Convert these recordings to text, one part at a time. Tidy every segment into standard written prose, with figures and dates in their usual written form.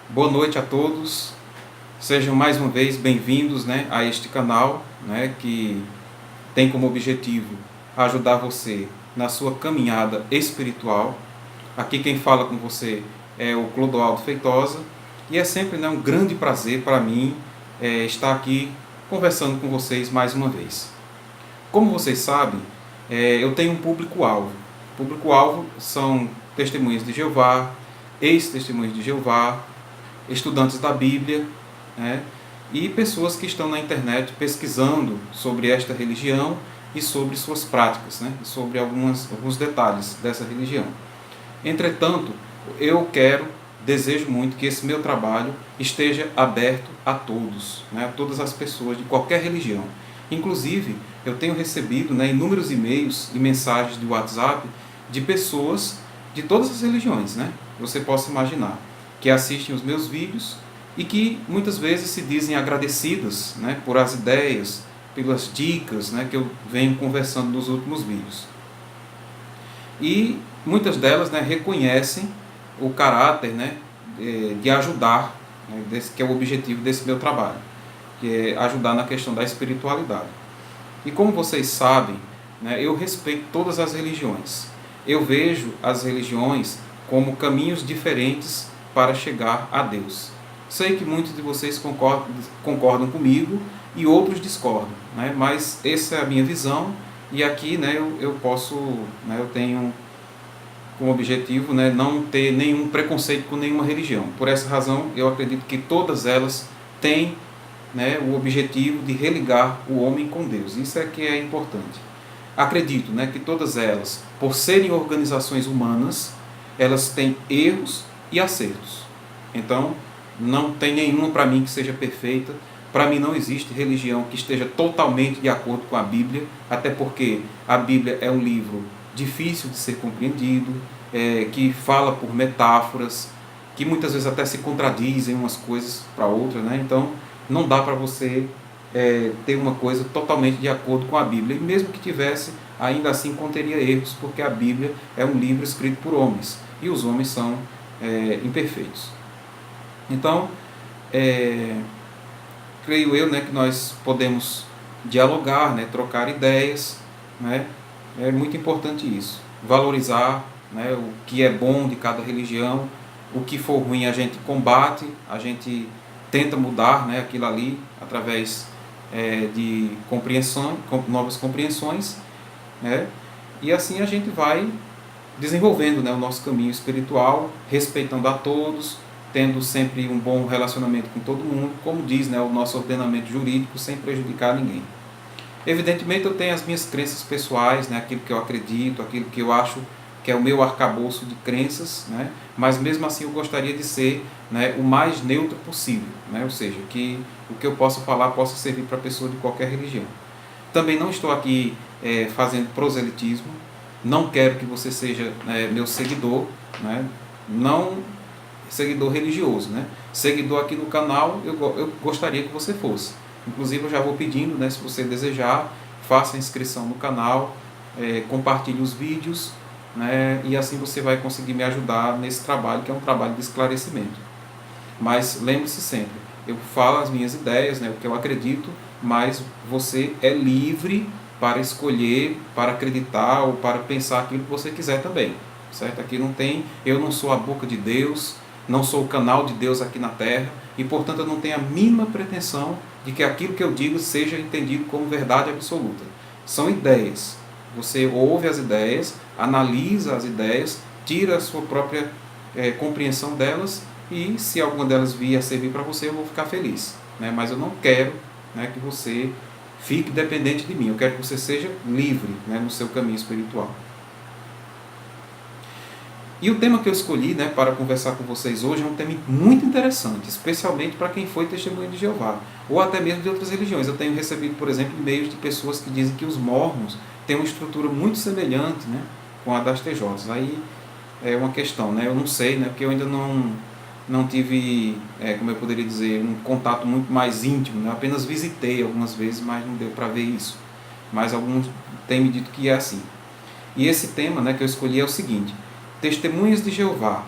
Boa noite a todos, sejam mais uma vez bem-vindos, a este canal, que tem como objetivo ajudar você na sua caminhada espiritual. Aqui quem fala com você é o Clodoaldo Feitosa e é sempre um grande prazer para mim estar aqui conversando com vocês mais uma vez. Como vocês sabem, eu tenho um público-alvo. O público-alvo são testemunhas de Jeová, ex-testemunhas de Jeová, estudantes da Bíblia, e pessoas que estão na internet pesquisando sobre esta religião e sobre suas práticas, sobre alguns detalhes dessa religião. Entretanto, desejo muito que esse meu trabalho esteja aberto a todos, a todas as pessoas de qualquer religião. Inclusive, eu tenho recebido inúmeros e-mails e mensagens de WhatsApp de pessoas de todas as religiões, você possa imaginar, que assistem os meus vídeos e que muitas vezes se dizem agradecidas por as ideias, pelas dicas que eu venho conversando nos últimos vídeos. E muitas delas reconhecem o caráter de ajudar, que é o objetivo desse meu trabalho, que é ajudar na questão da espiritualidade. E como vocês sabem, eu respeito todas as religiões. Eu vejo as religiões como caminhos diferentes para chegar a Deus. Sei que muitos de vocês concordam comigo e outros discordam, mas essa é a minha visão e aqui eu tenho como objetivo não ter nenhum preconceito com nenhuma religião. Por essa razão, eu acredito que todas elas têm o objetivo de religar o homem com Deus. Isso é que é importante. Acredito que todas elas, por serem organizações humanas, elas têm erros e acertos. Então, não tem nenhuma para mim que seja perfeita. Para mim não existe religião que esteja totalmente de acordo com a Bíblia, até porque a Bíblia é um livro difícil de ser compreendido, que fala por metáforas, que muitas vezes até se contradizem umas coisas para outras, Então, não dá para você ter uma coisa totalmente de acordo com a Bíblia. E mesmo que tivesse, ainda assim conteria erros, porque a Bíblia é um livro escrito por homens, e os homens são imperfeitos. Então, creio eu que nós podemos dialogar, trocar ideias, é muito importante isso. Valorizar o que é bom de cada religião, o que for ruim a gente combate, a gente tenta mudar aquilo ali através de novas compreensões, e assim a gente vai desenvolvendo o nosso caminho espiritual, respeitando a todos, tendo sempre um bom relacionamento com todo mundo, como diz o nosso ordenamento jurídico, sem prejudicar ninguém. Evidentemente eu tenho as minhas crenças pessoais, aquilo que eu acredito, aquilo que eu acho que é o meu arcabouço de crenças, mas mesmo assim eu gostaria de ser o mais neutro possível, ou seja, que o que eu posso falar possa servir para pessoa de qualquer religião. Também não estou aqui fazendo proselitismo, não quero que você seja meu seguidor, não seguidor religioso, seguidor aqui no canal eu gostaria que você fosse. Inclusive eu já vou pedindo, se você desejar, faça a inscrição no canal, compartilhe os vídeos, e assim você vai conseguir me ajudar nesse trabalho, que é um trabalho de esclarecimento. Mas lembre-se sempre, eu falo as minhas ideias, o que eu acredito, mas você é livre para escolher, para acreditar ou para pensar aquilo que você quiser também, certo? Aqui eu não sou a boca de Deus, não sou o canal de Deus aqui na Terra, e portanto eu não tenho a mínima pretensão de que aquilo que eu digo seja entendido como verdade absoluta. São ideias. Você ouve as ideias, analisa as ideias, tira a sua própria compreensão delas, e se alguma delas vier a servir para você, eu vou ficar feliz. Mas eu não quero que você fique dependente de mim. Eu quero que você seja livre no seu caminho espiritual. E o tema que eu escolhi para conversar com vocês hoje é um tema muito interessante, especialmente para quem foi testemunha de Jeová, ou até mesmo de outras religiões. Eu tenho recebido, por exemplo, e-mails de pessoas que dizem que os mormons têm uma estrutura muito semelhante com a das TJs. Aí é uma questão, eu não sei, porque eu ainda não tive, como eu poderia dizer, um contato muito mais íntimo, eu apenas visitei algumas vezes, mas não deu para ver isso. Mas alguns têm me dito que é assim. E esse tema que eu escolhi é o seguinte: testemunhas de Jeová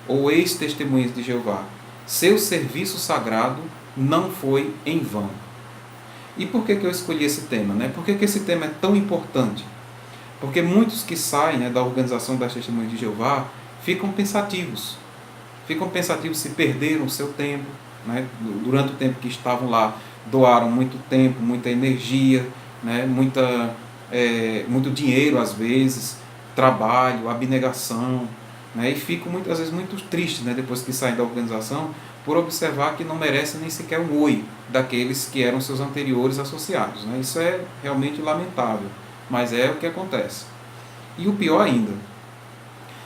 ou ex-testemunhas de Jeová seu serviço sagrado não foi em vão. E por que eu escolhi esse tema? Né? Por que esse tema é tão importante? Porque muitos que saem, né, da organização das Testemunhas de Jeová ficam pensativos se perderam o seu tempo, né? Durante o tempo que estavam lá, doaram muito tempo, muita energia, né? Muito dinheiro às vezes, trabalho, abnegação, né? E ficam muitas vezes muito tristes, né, depois que saem da organização, por observar que não merecem nem sequer um oi daqueles que eram seus anteriores associados, né? Isso é realmente lamentável, mas é o que acontece. E o pior ainda,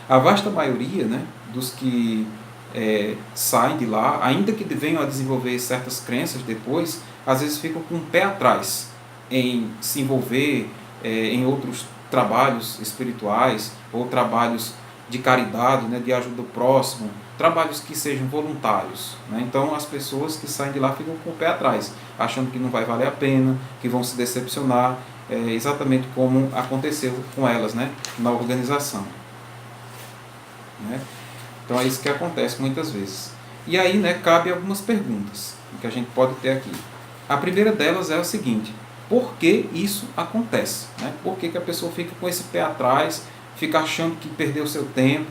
a vasta maioria, né, dos que saem de lá, ainda que venham a desenvolver certas crenças depois, às vezes ficam com o pé atrás em se envolver em outros trabalhos espirituais ou trabalhos de caridade, né, de ajuda ao próximo, trabalhos que sejam voluntários, né? Então as pessoas que saem de lá ficam com o pé atrás, achando que não vai valer a pena, que vão se decepcionar, exatamente como aconteceu com elas, né, na organização, né? Então é isso que acontece muitas vezes. E aí, né, cabe algumas perguntas que a gente pode ter aqui. A primeira delas é o seguinte: por que isso acontece? Né? Por que a pessoa fica com esse pé atrás, fica achando que perdeu o seu tempo,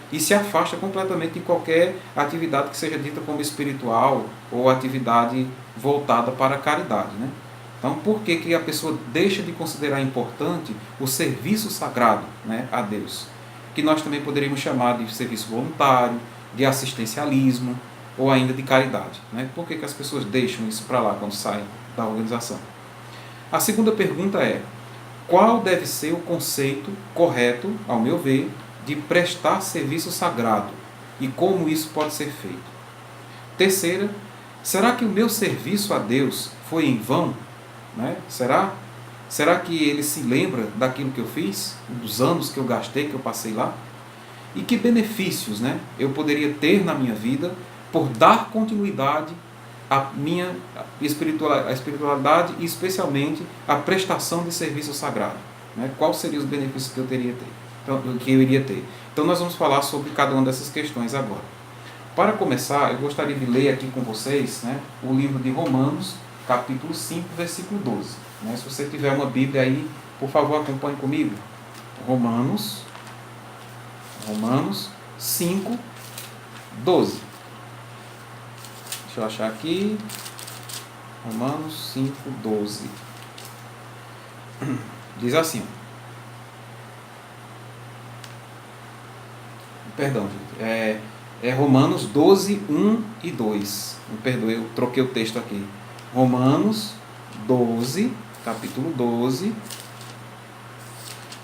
e se afasta completamente de qualquer atividade que seja dita como espiritual ou atividade voltada para a caridade, né? Então, por que a pessoa deixa de considerar importante o serviço sagrado, né, a Deus? Que nós também poderíamos chamar de serviço voluntário, de assistencialismo ou ainda de caridade, né? Por que as pessoas deixam isso para lá quando saem da organização? A segunda pergunta é: qual deve ser o conceito correto, ao meu ver, de prestar serviço sagrado e como isso pode ser feito? Terceira, será que o meu serviço a Deus foi em vão? Né? Será que ele se lembra daquilo que eu fiz, dos anos que eu gastei, que eu passei lá? E que benefícios, né, eu poderia ter na minha vida por dar continuidade à minha espiritualidade e especialmente à prestação de serviço sagrado? Né? Quais seriam os benefícios que eu iria ter? Então nós vamos falar sobre cada uma dessas questões agora. Para começar, eu gostaria de ler aqui com vocês, né, o livro de Romanos, capítulo 5, versículo 12. Né? Se você tiver uma Bíblia aí, por favor, acompanhe comigo. Romanos 5, 12. Deixa eu achar aqui. Romanos 5, 12. Diz assim. Perdão, gente. É Romanos 12, 1 e 2. Me perdoe, eu troquei o texto aqui. Romanos 12, capítulo 12,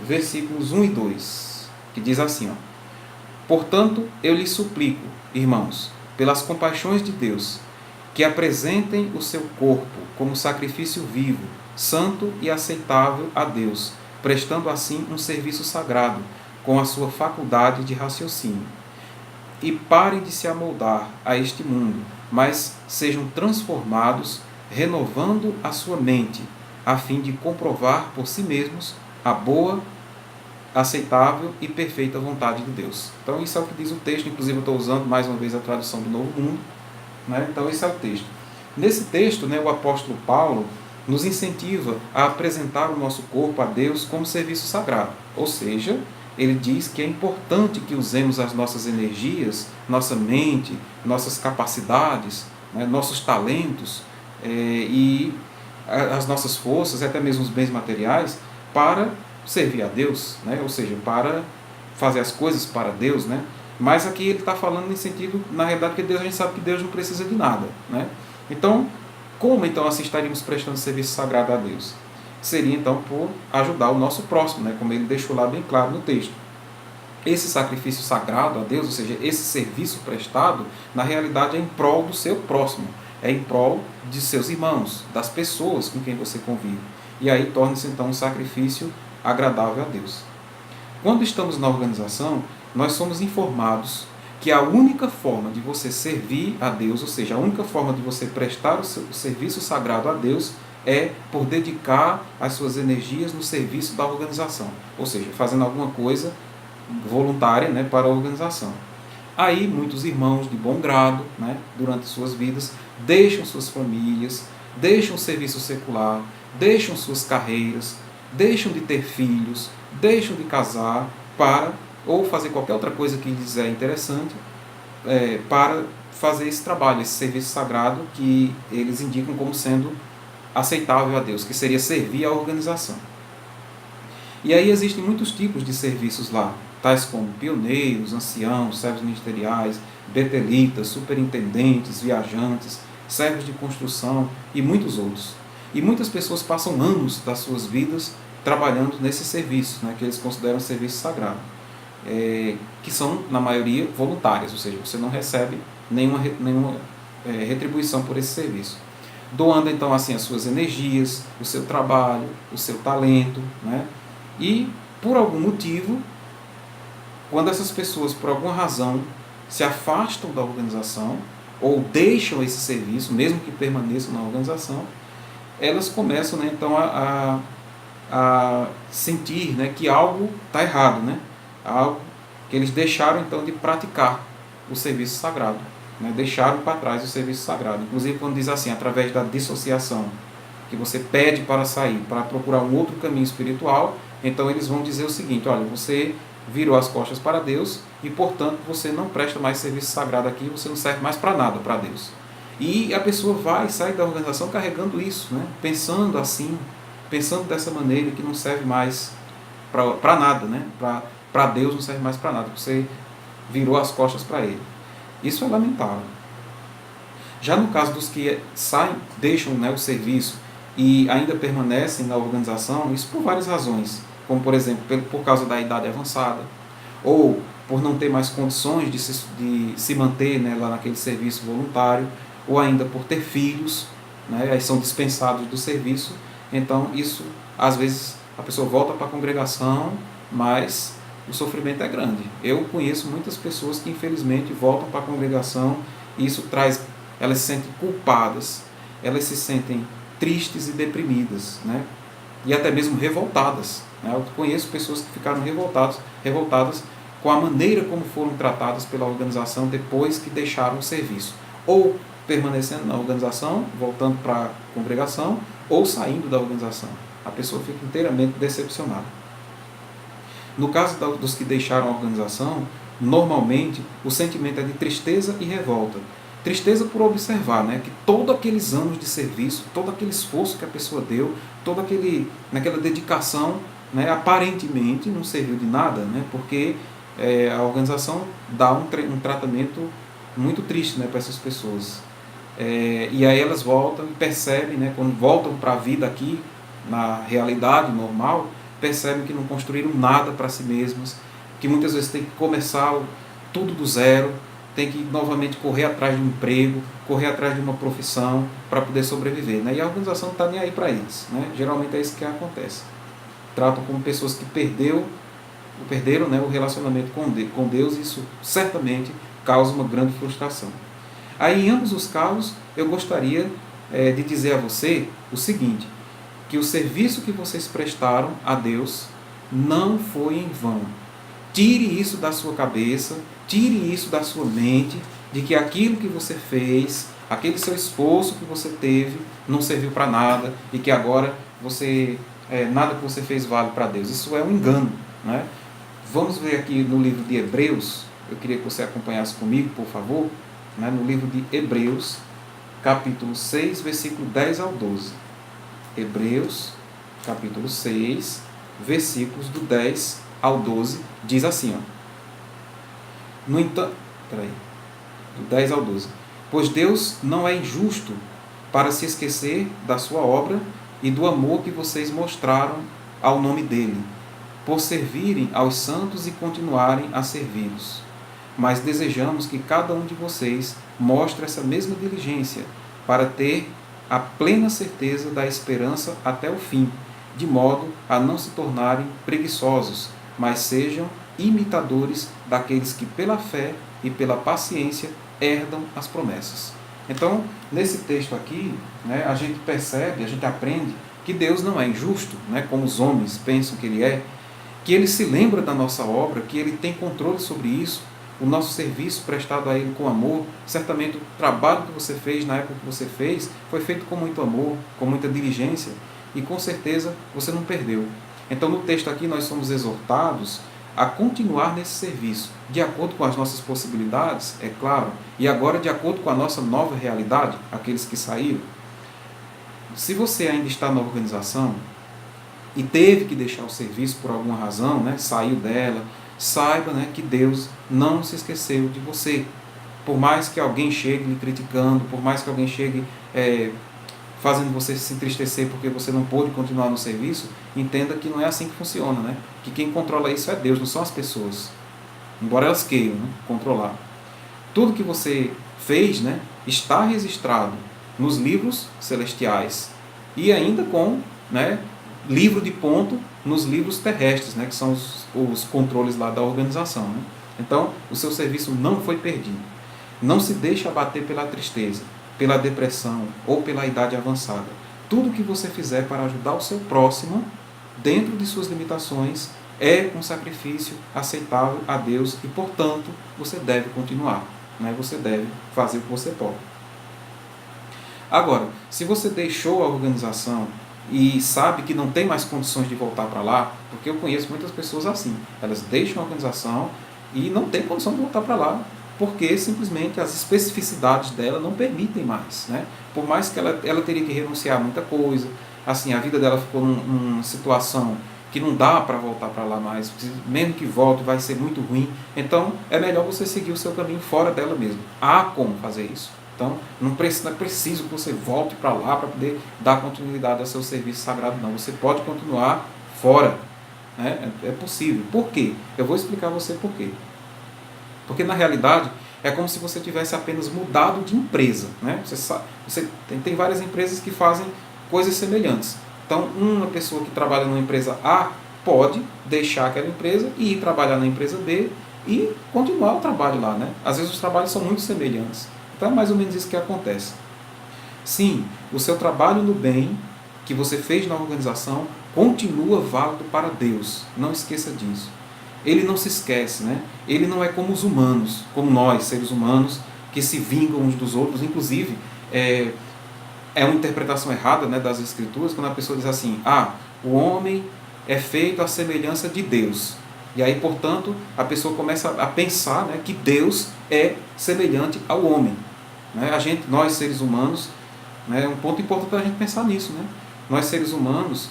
versículos 1 e 2, que diz assim, ó: portanto, eu lhes suplico, irmãos, pelas compaixões de Deus, que apresentem o seu corpo como sacrifício vivo, santo e aceitável a Deus, prestando assim um serviço sagrado, com a sua faculdade de raciocínio. E parem de se amoldar a este mundo, mas sejam transformados, renovando a sua mente, a fim de comprovar por si mesmos a boa, aceitável e perfeita vontade de Deus. Então isso é o que diz o texto, inclusive eu estou usando mais uma vez a tradução do Novo Mundo, né? Então esse é o texto. Nesse texto, né, o apóstolo Paulo nos incentiva a apresentar o nosso corpo a Deus como serviço sagrado, ou seja, ele diz que é importante que usemos as nossas energias, nossa mente, nossas capacidades, né, nossos talentos e as nossas forças, até mesmo os bens materiais, para servir a Deus, né? Ou seja, para fazer as coisas para Deus, né? Mas aqui ele está falando em sentido, na realidade, que Deus, a gente sabe que Deus não precisa de nada, né? Então, como então assim estaríamos prestando serviço sagrado a Deus? Seria então por ajudar o nosso próximo, né? Como ele deixou lá bem claro no texto. Esse sacrifício sagrado a Deus, ou seja, esse serviço prestado, na realidade é em prol do seu próximo, é em prol de seus irmãos, das pessoas com quem você convive. E aí torna-se então um sacrifício agradável a Deus. Quando estamos na organização, nós somos informados que a única forma de você servir a Deus, ou seja, a única forma de você prestar o serviço sagrado a Deus, é por dedicar as suas energias no serviço da organização, ou seja, fazendo alguma coisa voluntária, né, para a organização. Aí muitos irmãos de bom grado, né, durante suas vidas, deixam suas famílias, deixam o serviço secular, deixam suas carreiras, deixam de ter filhos, deixam de casar para, ou fazer qualquer outra coisa que lhes é interessante, para fazer esse trabalho, esse serviço sagrado que eles indicam como sendo aceitável a Deus, que seria servir à organização. E aí existem muitos tipos de serviços lá, tais como pioneiros, anciãos, servos ministeriais, betelitas, superintendentes, viajantes, servos de construção e muitos outros. E muitas pessoas passam anos das suas vidas trabalhando nesse serviço, né, que eles consideram serviço sagrado, que são, na maioria, voluntárias, ou seja, você não recebe nenhuma retribuição por esse serviço. Doando, então, assim, as suas energias, o seu trabalho, o seu talento, né? E, por algum motivo, quando essas pessoas, por alguma razão, se afastam da organização ou deixam esse serviço, mesmo que permaneçam na organização, elas começam, né, então a sentir, né, que algo está errado, né? Algo que eles deixaram então de praticar o serviço sagrado, né? Deixaram para trás o serviço sagrado. Inclusive quando diz assim, através da dissociação, que você pede para sair, para procurar um outro caminho espiritual, então eles vão dizer o seguinte: olha, você virou as costas para Deus e, portanto, você não presta mais serviço sagrado aqui, você não serve mais para nada para Deus. E a pessoa vai sair da organização carregando isso, né? Pensando assim, pensando dessa maneira, que não serve mais para nada, né? Para Deus não serve mais para nada, você virou as costas para Ele. Isso é lamentável. Já no caso dos que saem, deixam, né, o serviço e ainda permanecem na organização, isso por várias razões, como por exemplo, por causa da idade avançada, ou por não ter mais condições de se manter, né, lá naquele serviço voluntário, ou ainda por ter filhos, né, aí são dispensados do serviço. Então isso, às vezes, a pessoa volta para a congregação, mas o sofrimento é grande. Eu conheço muitas pessoas que infelizmente voltam para a congregação e isso traz, elas se sentem culpadas, elas se sentem tristes e deprimidas, né? E até mesmo revoltadas, né? Eu conheço pessoas que ficaram revoltadas com a maneira como foram tratadas pela organização depois que deixaram o serviço, ou permanecendo na organização, voltando para a congregação, ou saindo da organização. A pessoa fica inteiramente decepcionada. No caso dos que deixaram a organização, normalmente o sentimento é de tristeza e revolta. Tristeza por observar, né, que todos aqueles anos de serviço, todo aquele esforço que a pessoa deu, naquela dedicação, né, aparentemente não serviu de nada, né, porque a organização dá um tratamento muito triste, né, para essas pessoas. E aí elas voltam e percebem, né, quando voltam para a vida aqui, na realidade normal, percebem que não construíram nada para si mesmas, que muitas vezes tem que começar tudo do zero, tem que novamente correr atrás de um emprego, correr atrás de uma profissão para poder sobreviver, né? E a organização não está nem aí para eles, né? Geralmente é isso que acontece. Tratam como pessoas que perderam, né, o relacionamento com Deus, e isso certamente causa uma grande frustração. Aí, em ambos os casos, eu gostaria de dizer a você o seguinte: que o serviço que vocês prestaram a Deus não foi em vão. Tire isso da sua cabeça, tire isso da sua mente, de que aquilo que você fez, aquele seu esforço que você teve, não serviu para nada e que agora nada que você fez vale para Deus. Isso é um engano, né? Vamos ver aqui no livro de Hebreus, eu queria que você acompanhasse comigo, por favor, né? No livro de Hebreus, capítulo 6, versículo 10 ao 12. Hebreus, capítulo 6, versículos do 10 ao 12, diz assim, ó. No entanto, do 10 ao 12. Pois Deus não é injusto para se esquecer da sua obra e do amor que vocês mostraram ao nome dele, por servirem aos santos e continuarem a servi-los. Mas desejamos que cada um de vocês mostre essa mesma diligência para ter a plena certeza da esperança até o fim, de modo a não se tornarem preguiçosos, mas sejam imitadores daqueles que pela fé e pela paciência herdam as promessas. Então, nesse texto aqui, né, a gente percebe, a gente aprende que Deus não é injusto, né, como os homens pensam que Ele é, que Ele se lembra da nossa obra, que Ele tem controle sobre isso, o nosso serviço prestado a Ele com amor, certamente o trabalho que você fez na época que você fez, foi feito com muito amor, com muita diligência, e com certeza você não perdeu. Então no texto aqui nós somos exortados a continuar nesse serviço, de acordo com as nossas possibilidades, é claro, e agora de acordo com a nossa nova realidade, aqueles que saíram. Se você ainda está na organização e teve que deixar o serviço por alguma razão, né, saiu dela, saiba, né, que Deus não se esqueceu de você. Por mais que alguém chegue lhe criticando, por mais que alguém chegue fazendo você se entristecer porque você não pôde continuar no serviço, entenda que não é assim que funciona, né? Que quem controla isso é Deus, não são as pessoas. Embora elas queiram, né, controlar. Tudo que você fez, né, está registrado nos livros celestiais e ainda com, né, livro de ponto nos livros terrestres, né, que são os controles lá da organização. Né? Então, o seu serviço não foi perdido. Não se deixe abater pela tristeza, pela depressão ou pela idade avançada. Tudo que você fizer para ajudar o seu próximo, dentro de suas limitações, é um sacrifício aceitável a Deus e, portanto, você deve continuar. Né? Você deve fazer o que você pode. Agora, se você deixou a organização e sabe que não tem mais condições de voltar para lá, porque eu conheço muitas pessoas assim, elas deixam a organização e não tem condição de voltar para lá, porque simplesmente as especificidades dela não permitem mais, né? Por mais que ela teria que renunciar a muita coisa, assim, a vida dela ficou numa situação que não dá para voltar para lá mais, mesmo que volte vai ser muito ruim, então é melhor você seguir o seu caminho fora dela mesmo. Há como fazer isso. Então, não é preciso que você volte para lá para poder dar continuidade ao seu serviço sagrado, não. Você pode continuar fora. Né? É possível. Por quê? Eu vou explicar a você por quê. Porque, na realidade, é como se você tivesse apenas mudado de empresa. Né? Você tem várias empresas que fazem coisas semelhantes. Então, uma pessoa que trabalha numa empresa A pode deixar aquela empresa e ir trabalhar na empresa B e continuar o trabalho lá. Né? Às vezes, os trabalhos são muito semelhantes. Então é mais ou menos isso que acontece. Sim, o seu trabalho no bem que você fez na organização continua válido para Deus. Não esqueça disso. Ele não se esquece, né? Ele não é como os humanos, como nós, seres humanos, que se vingam uns dos outros. Inclusive, é uma interpretação errada, né, das Escrituras, quando a pessoa diz assim, o homem é feito à semelhança de Deus. E aí, portanto, a pessoa começa a pensar, né, que Deus é semelhante ao homem. Né? Nós seres humanos, né, um ponto importante para a gente pensar nisso. Né? Nós seres humanos,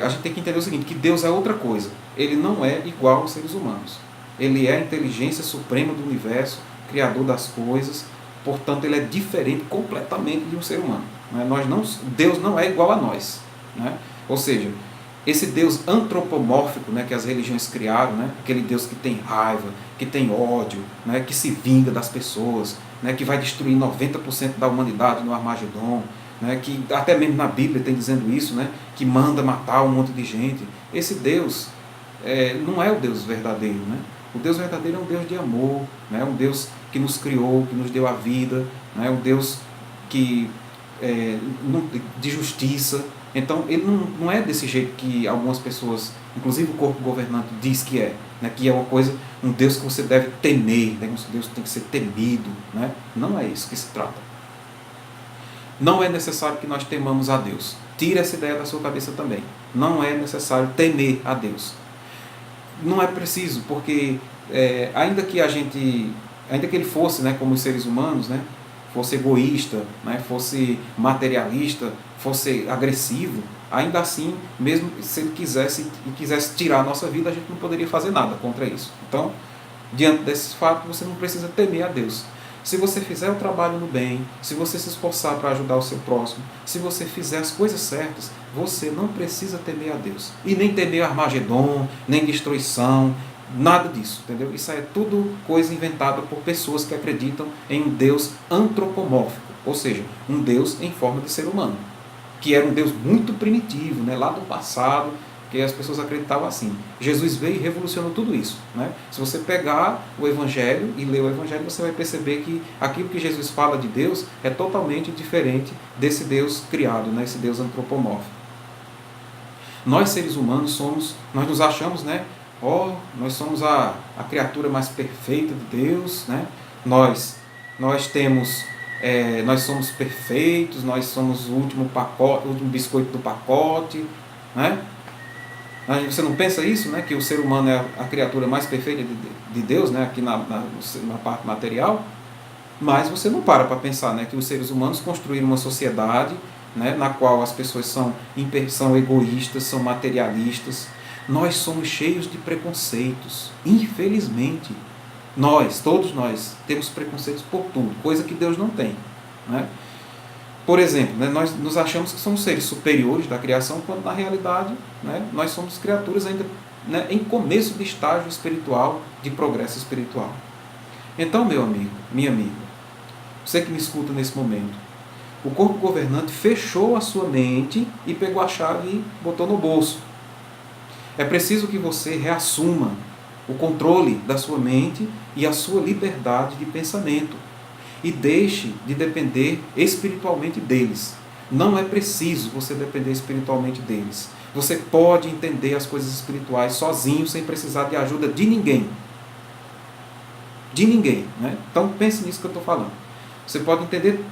a gente tem que entender o seguinte, que Deus é outra coisa. Ele não é igual aos seres humanos. Ele é a inteligência suprema do universo, criador das coisas, portanto ele é diferente completamente de um ser humano. Né? Deus não é igual a nós. Né? Ou seja, esse Deus antropomórfico, né, que as religiões criaram, né, aquele Deus que tem raiva, que tem ódio, né, que se vinga das pessoas, né, que vai destruir 90% da humanidade no Armagedon, né, que até mesmo na Bíblia tem dizendo isso, né, que manda matar um monte de gente. Esse Deus não é o Deus verdadeiro. Né? O Deus verdadeiro é um Deus de amor, né, um Deus que nos criou, que nos deu a vida, né, um Deus de justiça. Então, ele não é desse jeito que algumas pessoas, inclusive o corpo governante, diz que é. Né? Que é uma coisa, um Deus que você deve temer, né? Um Deus que tem que ser temido. Né? Não é isso que se trata. Não é necessário que nós temamos a Deus. Tire essa ideia da sua cabeça também. Não é necessário temer a Deus. Não é preciso, porque ainda que ele fosse, né, como os seres humanos, né, fosse egoísta, né, fosse materialista, fosse agressivo, ainda assim, mesmo se ele quisesse tirar a nossa vida, a gente não poderia fazer nada contra isso. Então, diante desses fatos, você não precisa temer a Deus. Se você fizer o trabalho no bem, se você se esforçar para ajudar o seu próximo, se você fizer as coisas certas, você não precisa temer a Deus. E nem temer Armagedon, nem destruição, nada disso, entendeu? Isso é tudo coisa inventada por pessoas que acreditam em um Deus antropomórfico, ou seja, um Deus em forma de ser humano, que era um Deus muito primitivo, né, lá do passado, que as pessoas acreditavam assim. Jesus veio e revolucionou tudo isso. Né? Se você pegar o Evangelho e ler o Evangelho, você vai perceber que aquilo que Jesus fala de Deus é totalmente diferente desse Deus criado, né, esse Deus antropomórfico. Nós, seres humanos, nós nos achamos, né, Nós somos a criatura mais perfeita de Deus, né? Nós temos, nós somos perfeitos, nós somos o último pacote, o último biscoito do pacote, né? Você não pensa isso, né? Que o ser humano é a criatura mais perfeita de Deus, né? Aqui na parte material, mas você não para pensar, né? Que os seres humanos construíram uma sociedade, né? Na qual as pessoas são egoístas, são materialistas. Nós somos cheios de preconceitos, infelizmente. Todos nós, temos preconceitos por tudo, coisa que Deus não tem, né? Por exemplo, né, nós nos achamos que somos seres superiores da criação, quando na realidade, né, nós somos criaturas ainda, né, em começo de estágio espiritual, de progresso espiritual. Então, meu amigo, minha amiga, você que me escuta nesse momento, o corpo governante fechou a sua mente e pegou a chave e botou no bolso. É preciso que você reassuma o controle da sua mente e a sua liberdade de pensamento. E deixe de depender espiritualmente deles. Não é preciso você depender espiritualmente deles. Você pode entender as coisas espirituais sozinho, sem precisar de ajuda de ninguém. De ninguém, né? Então pense nisso que eu estou falando. Você pode entender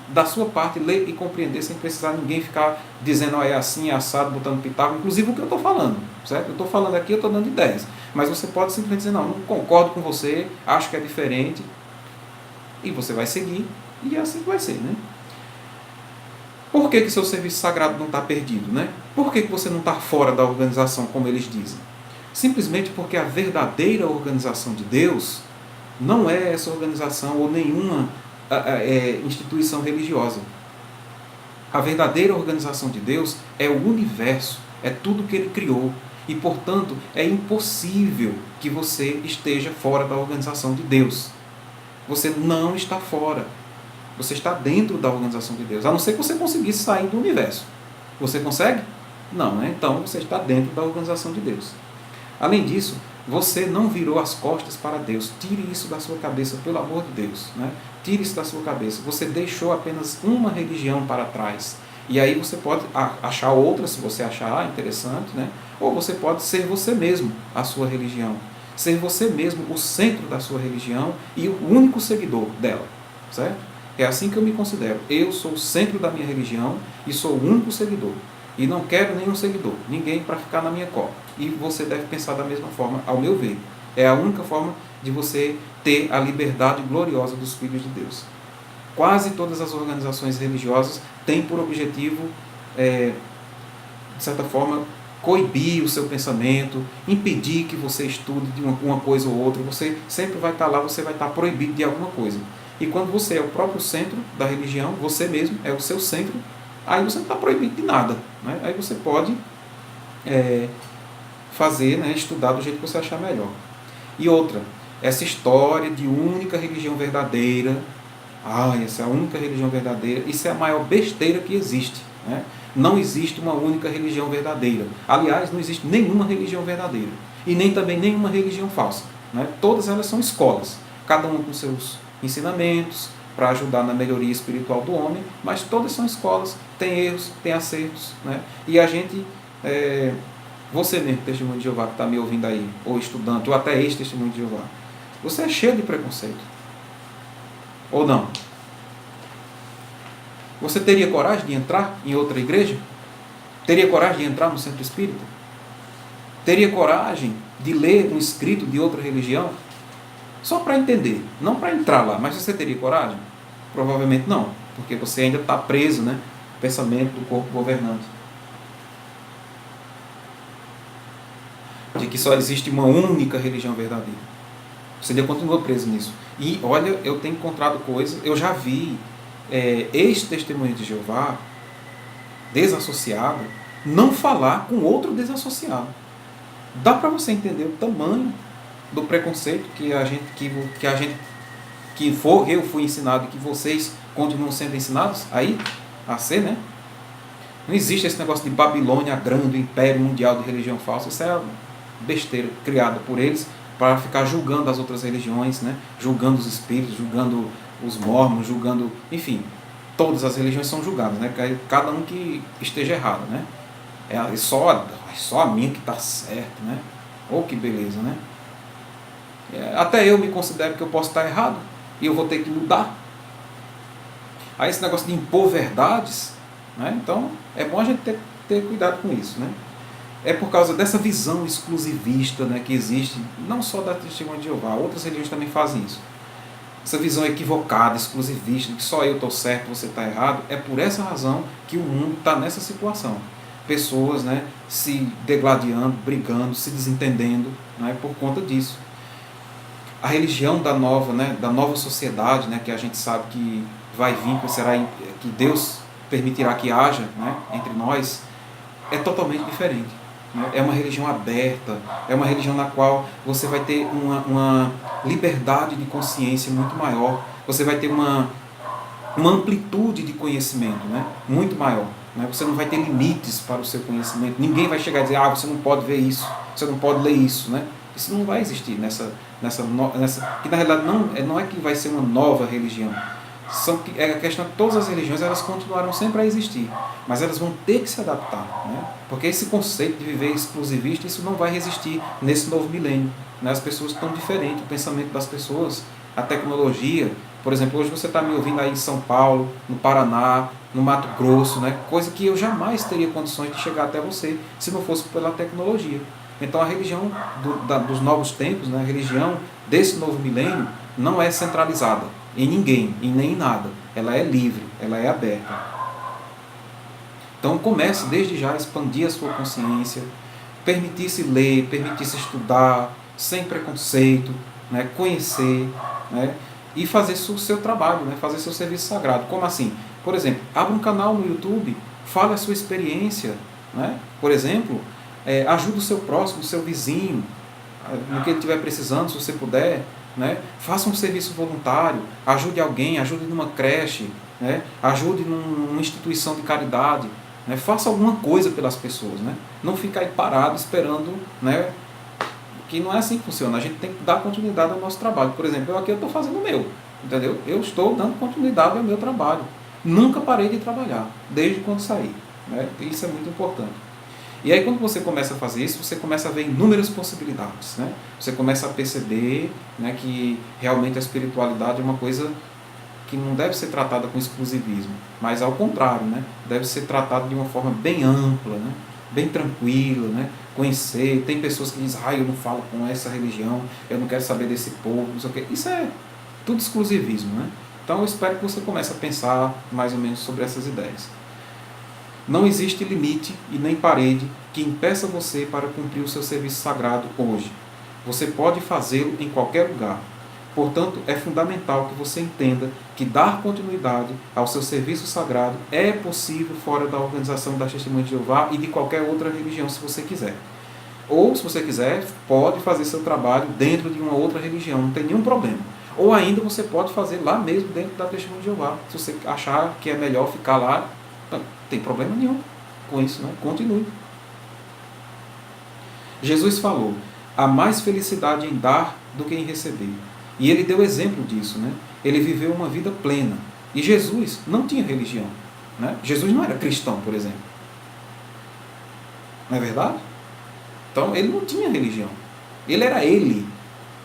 da sua parte, ler e compreender sem precisar ninguém ficar dizendo, é assim, é assado, botando pitaco, inclusive o que eu estou falando, certo? Eu estou falando aqui, eu estou dando ideias. Mas você pode simplesmente dizer, não concordo com você, acho que é diferente. E você vai seguir, e assim vai ser, né? Por que seu serviço sagrado não está perdido, né? Por que você não está fora da organização, como eles dizem? Simplesmente porque a verdadeira organização de Deus não é essa organização ou nenhuma instituição religiosa. A verdadeira organização de Deus é o universo, é tudo que Ele criou. E, portanto, é impossível que você esteja fora da organização de Deus. Você não está fora. Você está dentro da organização de Deus. A não ser que você conseguisse sair do universo. Você consegue? Não, né? Então você está dentro da organização de Deus. Além disso, você não virou as costas para Deus. Tire isso da sua cabeça, pelo amor de Deus, né? Tire isso da sua cabeça. Você deixou apenas uma religião para trás. E aí você pode achar outra, se você achar interessante, né? Ou você pode ser você mesmo a sua religião. Ser você mesmo o centro da sua religião e o único seguidor dela, certo? É assim que eu me considero. Eu sou o centro da minha religião e sou o único seguidor. E não quero nenhum seguidor, ninguém para ficar na minha cola. E você deve pensar da mesma forma, ao meu ver. É a única forma de você ter a liberdade gloriosa dos filhos de Deus. Quase todas as organizações religiosas têm por objetivo, de certa forma, coibir o seu pensamento, impedir que você estude de uma coisa ou outra. Você sempre vai estar lá, você vai estar proibido de alguma coisa. E quando você é o próprio centro da religião, você mesmo é o seu centro, aí você não está proibido de nada, né? Aí você pode fazer, né, estudar do jeito que você achar melhor. E outra, essa história de única religião verdadeira, essa é a única religião verdadeira, isso é a maior besteira que existe, né? Não existe uma única religião verdadeira. Aliás, não existe nenhuma religião verdadeira. E nem também nenhuma religião falsa, né? Todas elas são escolas, cada uma com seus ensinamentos, para ajudar na melhoria espiritual do homem, mas todas são escolas, tem erros, tem acertos, né? E a gente, você mesmo, testemunho de Jeová, que está me ouvindo aí, ou estudante, ou até ex-testemunho de Jeová, você é cheio de preconceito. Ou não? Você teria coragem de entrar em outra igreja? Teria coragem de entrar no centro espírita? Teria coragem de ler um escrito de outra religião? Só para entender, não para entrar lá. Mas você teria coragem? Provavelmente não, porque você ainda está preso, né, no pensamento do corpo governante. De que só existe uma única religião verdadeira. Você ainda continua preso nisso. E olha, eu tenho encontrado coisas, eu já vi ex-testemunho de Jeová, desassociado, não falar com outro desassociado. Dá para você entender o tamanho do preconceito que eu fui ensinado e que vocês continuam sendo ensinados aí a ser, né? Não existe esse negócio de Babilônia grande, império mundial de religião falsa. Isso é besteira criada por eles para ficar julgando as outras religiões, né? Julgando os espíritos, julgando os mormons, julgando, enfim, todas as religiões são julgadas, né? Cada um que esteja errado, né? É só a minha que está certa, né? Oh, que beleza, né? Até eu me considero que eu posso estar errado e eu vou ter que mudar. Aí esse negócio de impor verdades, né? Então é bom a gente ter cuidado com isso, né? É por causa dessa visão exclusivista, né, que existe, não só da Testemunha de Jeová, outras religiões também fazem isso. Essa visão equivocada, exclusivista, de que só eu estou certo, você está errado, é por essa razão que o mundo está nessa situação. Pessoas, né, se degladiando, brigando, se desentendendo, né, por conta disso. A religião da nova sociedade, né, que a gente sabe que vai vir, que Deus permitirá que haja, né, entre nós, é totalmente diferente. É uma religião aberta, é uma religião na qual você vai ter uma liberdade de consciência muito maior, você vai ter uma amplitude de conhecimento, né, muito maior. Você não vai ter limites para o seu conhecimento, ninguém vai chegar e dizer, você não pode ver isso, você não pode ler isso. Né? Isso não vai existir que na realidade não é que vai ser uma nova religião. É a questão que todas as religiões elas continuarão sempre a existir, mas elas vão ter que se adaptar, né? Porque esse conceito de viver exclusivista, isso não vai resistir nesse novo milênio, né? As pessoas estão diferentes, o pensamento das pessoas, a tecnologia, por exemplo, hoje você está me ouvindo aí em São Paulo, no Paraná, no Mato Grosso, né? Coisa que eu jamais teria condições de chegar até você se não fosse pela tecnologia. Então a religião dos novos tempos, né? A religião desse novo milênio não é centralizada em ninguém, e nem em nada. Ela é livre, ela é aberta. Então comece desde já a expandir a sua consciência, permitir-se ler, permitir-se estudar, sem preconceito, né? Conhecer, né? E fazer o seu trabalho, né? Fazer seu serviço sagrado. Como assim? Por exemplo, abra um canal no YouTube, fale a sua experiência, né? Por exemplo, ajude o seu próximo, o seu vizinho, no que ele estiver precisando, se você puder. Né? Faça um serviço voluntário, ajude alguém, ajude numa creche, né? Ajude numa instituição de caridade, né? Faça alguma coisa pelas pessoas, né? Não fique aí parado esperando, né? Que não é assim que funciona, a gente tem que dar continuidade ao nosso trabalho. Por exemplo, eu estou fazendo o meu, entendeu? Eu estou dando continuidade ao meu trabalho, nunca parei de trabalhar, desde quando saí, né? Isso é muito importante. E aí quando você começa a fazer isso, você começa a ver inúmeras possibilidades, né? Você começa a perceber, né, que realmente a espiritualidade é uma coisa que não deve ser tratada com exclusivismo, mas ao contrário, né? Deve ser tratada de uma forma bem ampla, né? Bem tranquila, né? Conhecer, tem pessoas que dizem, eu não falo com essa religião, eu não quero saber desse povo, não sei o quê. Isso é tudo exclusivismo, né? Então eu espero que você comece a pensar mais ou menos sobre essas ideias. Não existe limite e nem parede que impeça você para cumprir o seu serviço sagrado hoje. Você pode fazê-lo em qualquer lugar. Portanto, é fundamental que você entenda que dar continuidade ao seu serviço sagrado é possível fora da organização da Testemunha de Jeová e de qualquer outra religião, se você quiser. Ou, se você quiser, pode fazer seu trabalho dentro de uma outra religião, não tem nenhum problema. Ou ainda você pode fazer lá mesmo dentro da Testemunha de Jeová. Se você achar que é melhor ficar lá, não tem problema nenhum com isso, né? Continue. Jesus falou, há mais felicidade em dar do que em receber. E ele deu exemplo disso, né? Ele viveu uma vida plena. E Jesus não tinha religião, né? Jesus não era cristão, por exemplo. Não é verdade? Então ele não tinha religião. Ele era ele.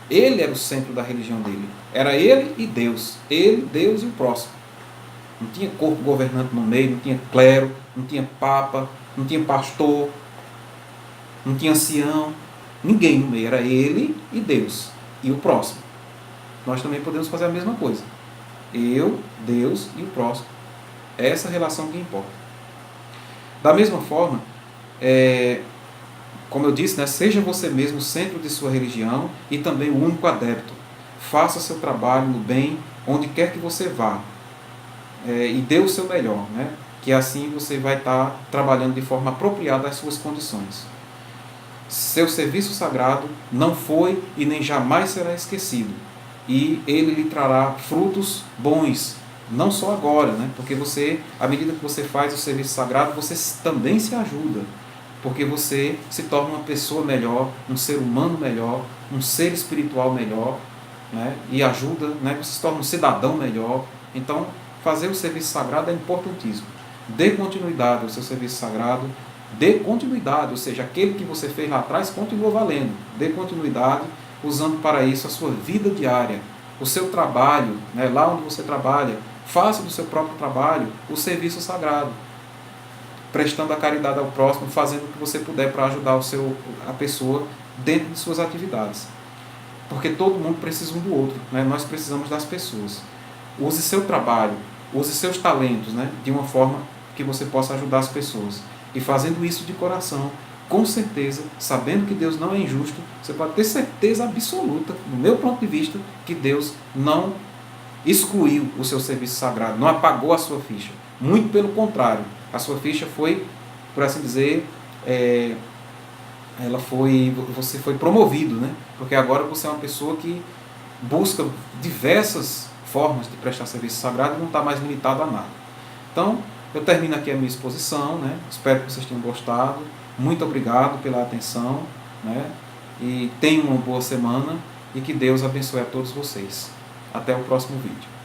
Ele era o centro da religião dele. Era ele e Deus. Ele, Deus e o próximo. Não tinha corpo governante no meio, não tinha clero, não tinha papa, não tinha pastor, não tinha ancião, ninguém no meio. Era ele e Deus e o próximo. Nós também podemos fazer a mesma coisa. Eu, Deus e o próximo. É essa relação que importa. Da mesma forma, como eu disse, né, seja você mesmo o centro de sua religião e também o único adepto. Faça seu trabalho no bem, onde quer que você vá. E dê o seu melhor, né? Que assim você vai estar trabalhando de forma apropriada às suas condições. Seu serviço sagrado não foi e nem jamais será esquecido. E ele lhe trará frutos bons, não só agora, né? Porque você, à medida que você faz o serviço sagrado, você também se ajuda. Porque você se torna uma pessoa melhor, um ser humano melhor, um ser espiritual melhor, né? E ajuda, né? Você se torna um cidadão melhor. Então, fazer o serviço sagrado é importantíssimo. Dê continuidade ao seu serviço sagrado, Dê continuidade, ou seja, aquele que você fez lá atrás continua valendo. Dê continuidade usando para isso a sua vida diária, o seu trabalho, né, lá onde você trabalha. Faça do seu próprio trabalho o serviço sagrado, prestando a caridade ao próximo, fazendo o que você puder para ajudar a pessoa dentro de suas atividades. Porque todo mundo precisa um do outro, né? Nós precisamos das pessoas. Use seu trabalho, use seus talentos, né? De uma forma que você possa ajudar as pessoas. E fazendo isso de coração, com certeza, sabendo que Deus não é injusto, você pode ter certeza absoluta, do meu ponto de vista, que Deus não excluiu o seu serviço sagrado, não apagou a sua ficha. Muito pelo contrário, a sua ficha foi, por assim dizer, você foi promovido, né? Porque agora você é uma pessoa que busca diversas formas de prestar serviço sagrado e não está mais limitado a nada. Então, eu termino aqui a minha exposição, né? Espero que vocês tenham gostado. Muito obrigado pela atenção, né? E tenham uma boa semana e que Deus abençoe a todos vocês. Até o próximo vídeo.